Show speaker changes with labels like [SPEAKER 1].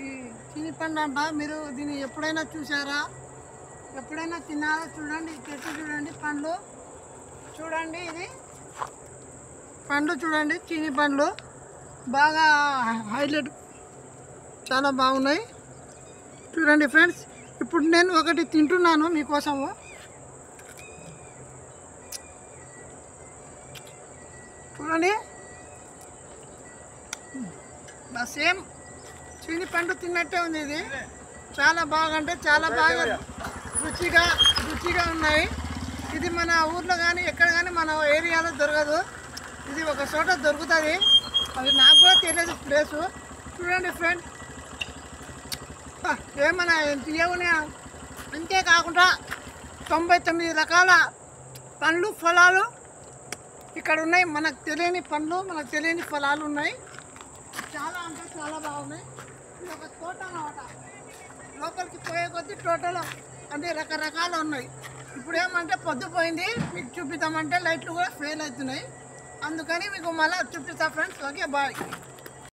[SPEAKER 1] ఈ చీని పండు అంట. మీరు దీన్ని ఎప్పుడైనా చూసారా, ఎప్పుడైనా తిన్నారా? చూడండి చెట్టు, చూడండి పండ్లు చూడండి, ఇది పండ్లు చూడండి, చీని పండ్లు బాగా హైలైట్, చాలా బాగున్నాయి చూడండి ఫ్రెండ్స్. ఇప్పుడు నేను ఒకటి తింటున్నాను మీకోసము. చూడండి, సేమ్ చీని పండు తిన్నట్టే ఉంది. ఇది చాలా బాగా, అంటే చాలా బాగా రుచిగా ఉన్నాయి. ఇది మన ఊర్లో కానీ ఎక్కడ కానీ మన ఏరియాలో దొరకదు. ఇది ఒక చోట దొరుకుతుంది, అది నాకు కూడా తెలియదు ప్లేసు. చూడండి ఫ్రెండ్స్, ఏమన్నా తీయవునే. అంతేకాకుండా 99 రకాల పండ్లు ఫలాలు ఇక్కడ ఉన్నాయి. మనకు తెలియని పండ్లు, మనకు తెలియని ఫలాలు ఉన్నాయి. చాలా అంటే చాలా బాగున్నాయి. ఇది ఒక తోట అన్నమాట. లోపలికి పోయే కొద్దీ టోటల్ అంటే రకరకాలు ఉన్నాయి. ఇప్పుడు ఏమంటే పొద్దుపోయింది, మీకు చూపిద్దామంటే లైట్లు కూడా ఫెయిల్ అవుతున్నాయి. అందుకని మీకు మళ్ళీ చూపిస్తా ఫ్రెండ్స్. Okay, bye.